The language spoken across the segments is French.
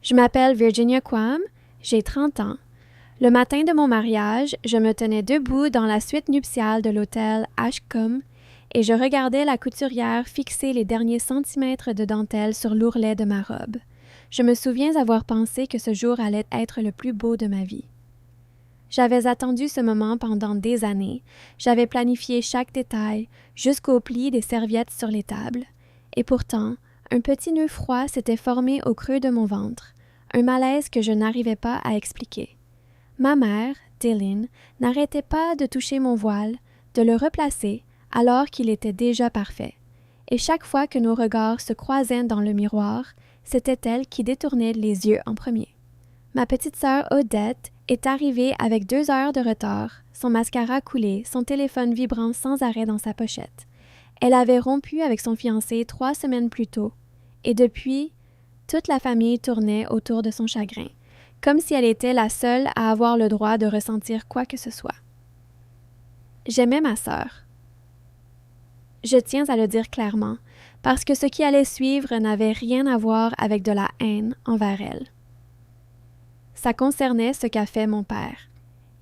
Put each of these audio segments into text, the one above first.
Je m'appelle Virginia Quam, j'ai 30 ans. Le matin de mon mariage, je me tenais debout dans la suite nuptiale de l'hôtel Ashcombe et je regardais la couturière fixer les derniers centimètres de dentelle sur l'ourlet de ma robe. Je me souviens avoir pensé que ce jour allait être le plus beau de ma vie. J'avais attendu ce moment pendant des années, j'avais planifié chaque détail, jusqu'au pli des serviettes sur les tables, et pourtant, un petit nœud froid s'était formé au creux de mon ventre, un malaise que je n'arrivais pas à expliquer. Ma mère, Dylan, n'arrêtait pas de toucher mon voile, de le replacer, alors qu'il était déjà parfait. Et chaque fois que nos regards se croisaient dans le miroir, c'était elle qui détournait les yeux en premier. Ma petite sœur Odette est arrivée avec 2 heures de retard, son mascara coulé, son téléphone vibrant sans arrêt dans sa pochette. Elle avait rompu avec son fiancé 3 semaines plus tôt, et depuis, toute la famille tournait autour de son chagrin, comme si elle était la seule à avoir le droit de ressentir quoi que ce soit. J'aimais ma sœur. Je tiens à le dire clairement, parce que ce qui allait suivre n'avait rien à voir avec de la haine envers elle. Ça concernait ce qu'a fait mon père,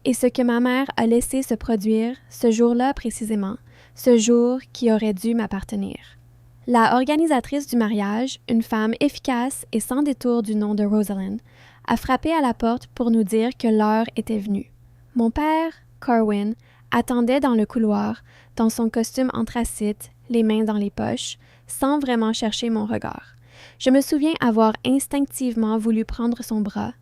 et ce que ma mère a laissé se produire ce jour-là précisément, ce jour qui aurait dû m'appartenir. La organisatrice du mariage, une femme efficace et sans détour du nom de Rosalind, a frappé à la porte pour nous dire que l'heure était venue. Mon père, Corwin, attendait dans le couloir, dans son costume anthracite, les mains dans les poches, sans vraiment chercher mon regard. Je me souviens avoir instinctivement voulu prendre son bras,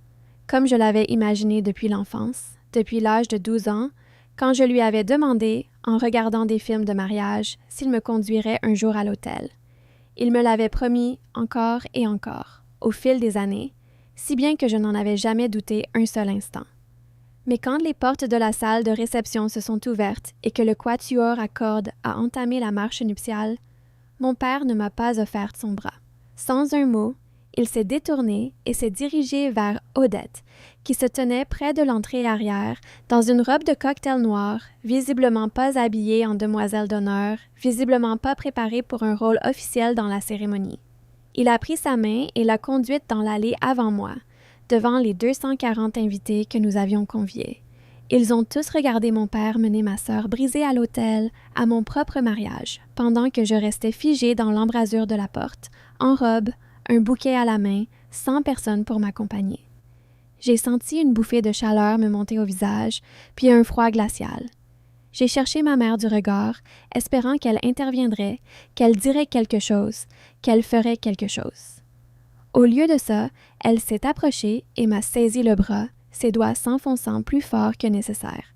comme je l'avais imaginé depuis l'enfance, depuis l'âge de 12 ans, quand je lui avais demandé, en regardant des films de mariage, s'il me conduirait un jour à l'hôtel. Il me l'avait promis encore et encore, au fil des années, si bien que je n'en avais jamais douté un seul instant. Mais quand les portes de la salle de réception se sont ouvertes et que le quatuor à cordes a entamé la marche nuptiale, mon père ne m'a pas offert son bras. Sans un mot, il s'est détourné et s'est dirigé vers Odette, qui se tenait près de l'entrée arrière, dans une robe de cocktail noir, visiblement pas habillée en demoiselle d'honneur, visiblement pas préparée pour un rôle officiel dans la cérémonie. Il a pris sa main et l'a conduite dans l'allée avant moi, devant les 240 invités que nous avions conviés. Ils ont tous regardé mon père mener ma sœur brisée à l'autel, à mon propre mariage, pendant que je restais figée dans l'embrasure de la porte, en robe, un bouquet à la main, sans personne pour m'accompagner. J'ai senti une bouffée de chaleur me monter au visage, puis un froid glacial. J'ai cherché ma mère du regard, espérant qu'elle interviendrait, qu'elle dirait quelque chose, qu'elle ferait quelque chose. Au lieu de ça, elle s'est approchée et m'a saisi le bras, ses doigts s'enfonçant plus fort que nécessaire.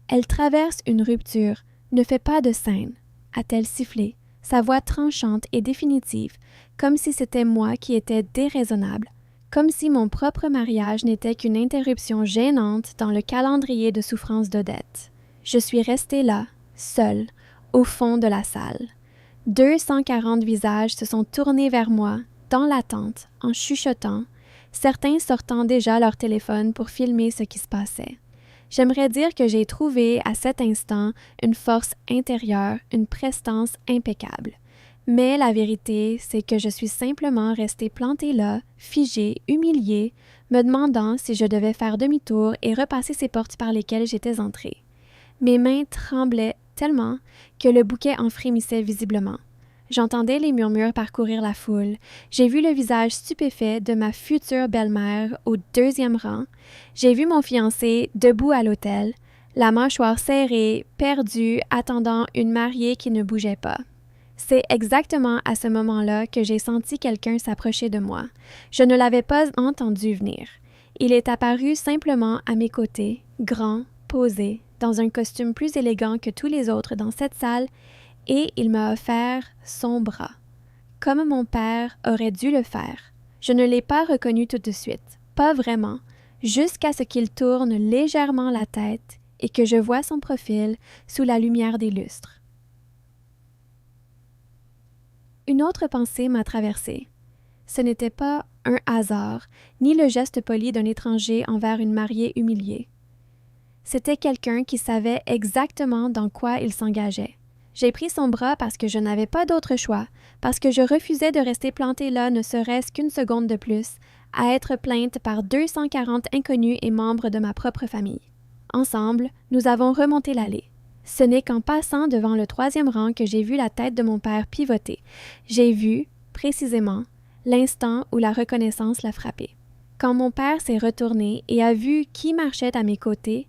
Elle traverse une rupture, ne fait pas de scène, a-t-elle sifflé, sa voix tranchante et définitive, comme si c'était moi qui étais déraisonnable, comme si mon propre mariage n'était qu'une interruption gênante dans le calendrier de souffrance d'Odette. Je suis restée là, seule, au fond de la salle. 240 visages se sont tournés vers moi, dans l'attente, en chuchotant, certains sortant déjà leur téléphone pour filmer ce qui se passait. J'aimerais dire que j'ai trouvé, à cet instant, une force intérieure, une prestance impeccable. Mais la vérité, c'est que je suis simplement restée plantée là, figée, humiliée, me demandant si je devais faire demi-tour et repasser ces portes par lesquelles j'étais entrée. Mes mains tremblaient tellement que le bouquet en frémissait visiblement. J'entendais les murmures parcourir la foule. J'ai vu le visage stupéfait de ma future belle-mère au 2e rang. J'ai vu mon fiancé debout à l'autel, la mâchoire serrée, perdu, attendant une mariée qui ne bougeait pas. C'est exactement à ce moment-là que j'ai senti quelqu'un s'approcher de moi. Je ne l'avais pas entendu venir. Il est apparu simplement à mes côtés, grand, posé, dans un costume plus élégant que tous les autres dans cette salle, et il m'a offert son bras, comme mon père aurait dû le faire. Je ne l'ai pas reconnu tout de suite, pas vraiment, jusqu'à ce qu'il tourne légèrement la tête et que je vois son profil sous la lumière des lustres. Une autre pensée m'a traversée. Ce n'était pas un hasard, ni le geste poli d'un étranger envers une mariée humiliée. C'était quelqu'un qui savait exactement dans quoi il s'engageait. J'ai pris son bras parce que je n'avais pas d'autre choix, parce que je refusais de rester plantée là ne serait-ce qu'une seconde de plus, à être plainte par 240 inconnus et membres de ma propre famille. Ensemble, nous avons remonté l'allée. Ce n'est qu'en passant devant le 3e rang que j'ai vu la tête de mon père pivoter. J'ai vu, précisément, l'instant où la reconnaissance l'a frappé. Quand mon père s'est retourné et a vu qui marchait à mes côtés,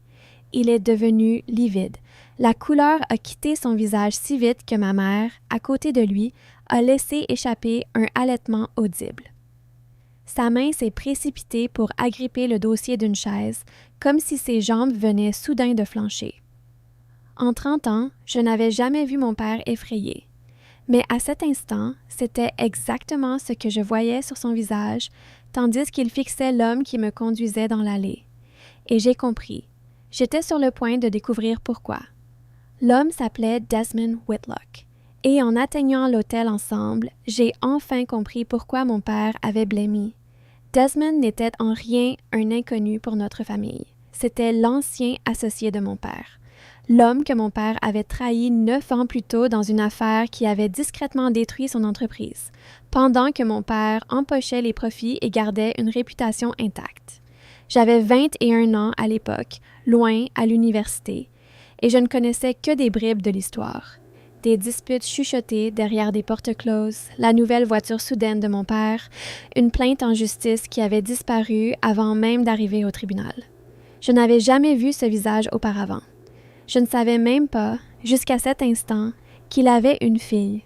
il est devenu livide. La couleur a quitté son visage si vite que ma mère, à côté de lui, a laissé échapper un halètement audible. Sa main s'est précipitée pour agripper le dossier d'une chaise, comme si ses jambes venaient soudain de flancher. En 30 ans, je n'avais jamais vu mon père effrayé. Mais à cet instant, c'était exactement ce que je voyais sur son visage, tandis qu'il fixait l'homme qui me conduisait dans l'allée. Et j'ai compris. J'étais sur le point de découvrir pourquoi. L'homme s'appelait Desmond Whitlock. Et en atteignant l'hôtel ensemble, j'ai enfin compris pourquoi mon père avait blêmi. Desmond n'était en rien un inconnu pour notre famille. C'était l'ancien associé de mon père. L'homme que mon père avait trahi 9 ans plus tôt dans une affaire qui avait discrètement détruit son entreprise, pendant que mon père empochait les profits et gardait une réputation intacte. J'avais 21 ans à l'époque, loin à l'université, et je ne connaissais que des bribes de l'histoire. Des disputes chuchotées derrière des portes closes, la nouvelle voiture soudaine de mon père, une plainte en justice qui avait disparu avant même d'arriver au tribunal. Je n'avais jamais vu ce visage auparavant. Je ne savais même pas, jusqu'à cet instant, qu'il avait une fille.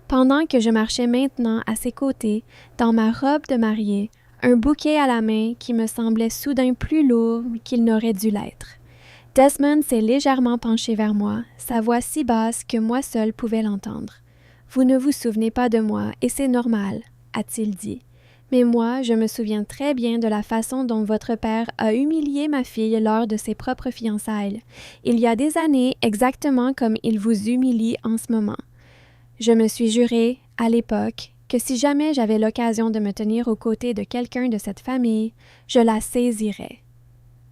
Pendant que je marchais maintenant à ses côtés, dans ma robe de mariée, un bouquet à la main qui me semblait soudain plus lourd qu'il n'aurait dû l'être. Desmond s'est légèrement penché vers moi, sa voix si basse que moi seule pouvais l'entendre. « Vous ne vous souvenez pas de moi, et c'est normal, » a-t-il dit. Mais moi, je me souviens très bien de la façon dont votre père a humilié ma fille lors de ses propres fiançailles, il y a des années exactement comme il vous humilie en ce moment. Je me suis juré, à l'époque, que si jamais j'avais l'occasion de me tenir aux côtés de quelqu'un de cette famille, je la saisirais.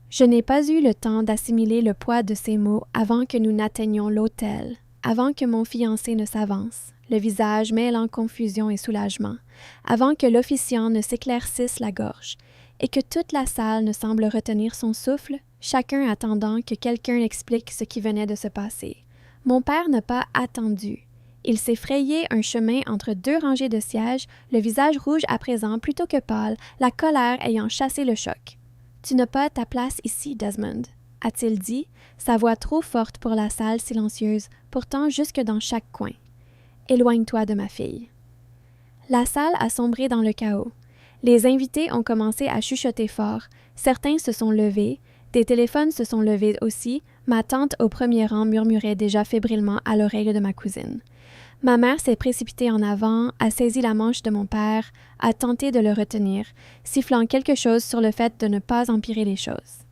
Je n'ai pas eu le temps d'assimiler le poids de ces mots avant que nous n'atteignions l'hôtel, avant que mon fiancé ne s'avance, le visage mêlant confusion et soulagement, avant que l'officiant ne s'éclaircisse la gorge, et que toute la salle ne semble retenir son souffle, chacun attendant que quelqu'un explique ce qui venait de se passer. Mon père n'a pas attendu. Il s'est frayé un chemin entre 2 rangées de sièges, le visage rouge à présent plutôt que pâle, la colère ayant chassé le choc. « Tu n'as pas ta place ici, Desmond », a-t-il dit, sa voix trop forte pour la salle silencieuse, pourtant jusque dans chaque coin. « Éloigne-toi de ma fille. » La salle a sombré dans le chaos. Les invités ont commencé à chuchoter fort, certains se sont levés, des téléphones se sont levés aussi, ma tante au premier rang murmurait déjà fébrilement à l'oreille de ma cousine. Ma mère s'est précipitée en avant, a saisi la manche de mon père, a tenté de le retenir, sifflant quelque chose sur le fait de ne pas empirer les choses.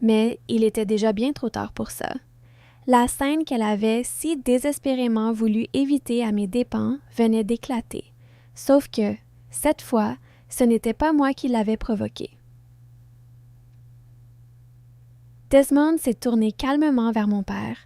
Mais il était déjà bien trop tard pour ça. La scène qu'elle avait si désespérément voulu éviter à mes dépens venait d'éclater. Sauf que, cette fois, ce n'était pas moi qui l'avais provoquée. Desmond s'est tourné calmement vers mon père,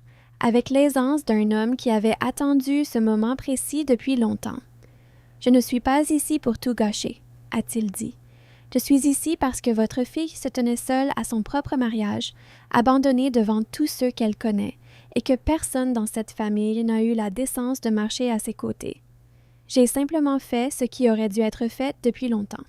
avec l'aisance d'un homme qui avait attendu ce moment précis depuis longtemps. « Je ne suis pas ici pour tout gâcher, » a-t-il dit. « Je suis ici parce que votre fille se tenait seule à son propre mariage, abandonnée devant tous ceux qu'elle connaît, et que personne dans cette famille n'a eu la décence de marcher à ses côtés. J'ai simplement fait ce qui aurait dû être fait depuis longtemps. »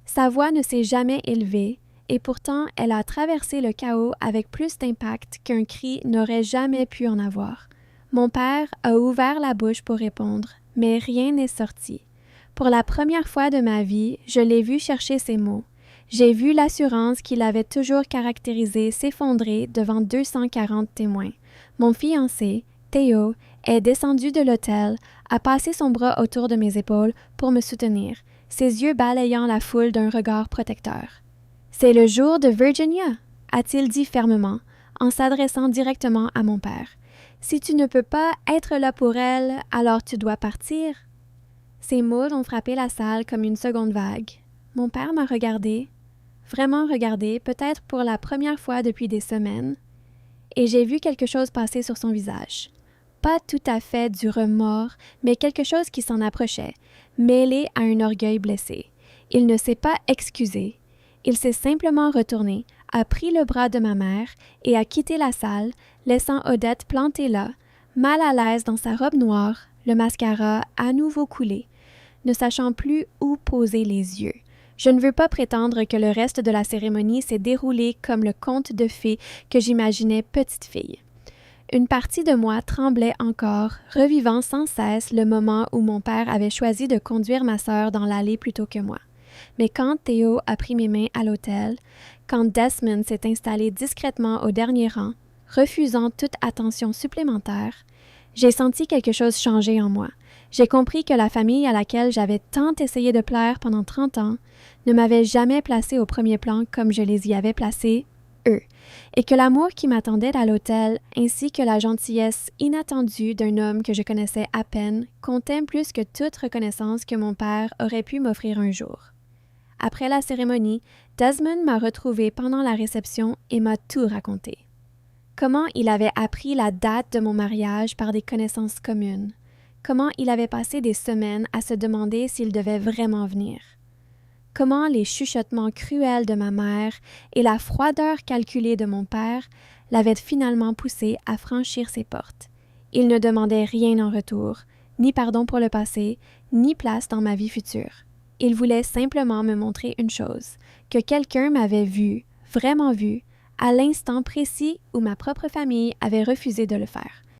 Sa voix ne s'est jamais élevée, et pourtant elle a traversé le chaos avec plus d'impact qu'un cri n'aurait jamais pu en avoir. Mon père a ouvert la bouche pour répondre, mais rien n'est sorti. Pour la première fois de ma vie, je l'ai vu chercher ses mots. J'ai vu l'assurance qui l'avait toujours caractérisé s'effondrer devant 240 témoins. Mon fiancé, Théo, est descendu de l'hôtel, a passé son bras autour de mes épaules pour me soutenir, ses yeux balayant la foule d'un regard protecteur. « C'est le jour de Virginia », a-t-il dit fermement, en s'adressant directement à mon père. « Si tu ne peux pas être là pour elle, alors tu dois partir. » Ces mots ont frappé la salle comme une seconde vague. Mon père m'a regardé, vraiment regardé, peut-être pour la première fois depuis des semaines, et j'ai vu quelque chose passer sur son visage. Pas tout à fait du remords, mais quelque chose qui s'en approchait, mêlé à un orgueil blessé. Il ne s'est pas excusé. Il s'est simplement retourné, a pris le bras de ma mère et a quitté la salle, laissant Odette plantée là, mal à l'aise dans sa robe noire, le mascara à nouveau coulé, ne sachant plus où poser les yeux. Je ne veux pas prétendre que le reste de la cérémonie s'est déroulé comme le conte de fées que j'imaginais petite fille. Une partie de moi tremblait encore, revivant sans cesse le moment où mon père avait choisi de conduire ma sœur dans l'allée plutôt que moi. Mais quand Théo a pris mes mains à l'hôtel, quand Desmond s'est installé discrètement au dernier rang, refusant toute attention supplémentaire, j'ai senti quelque chose changer en moi. J'ai compris que la famille à laquelle j'avais tant essayé de plaire pendant 30 ans ne m'avait jamais placé au premier plan comme je les y avais placés, eux, et que l'amour qui m'attendait à l'hôtel, ainsi que la gentillesse inattendue d'un homme que je connaissais à peine, comptaient plus que toute reconnaissance que mon père aurait pu m'offrir un jour. Après la cérémonie, Desmond m'a retrouvée pendant la réception et m'a tout raconté. Comment il avait appris la date de mon mariage par des connaissances communes. Comment il avait passé des semaines à se demander s'il devait vraiment venir. Comment les chuchotements cruels de ma mère et la froideur calculée de mon père l'avaient finalement poussé à franchir ses portes. Il ne demandait rien en retour, ni pardon pour le passé, ni place dans ma vie future. Il voulait simplement me montrer une chose, que quelqu'un m'avait vu, vraiment vu, à l'instant précis où ma propre famille avait refusé de le faire.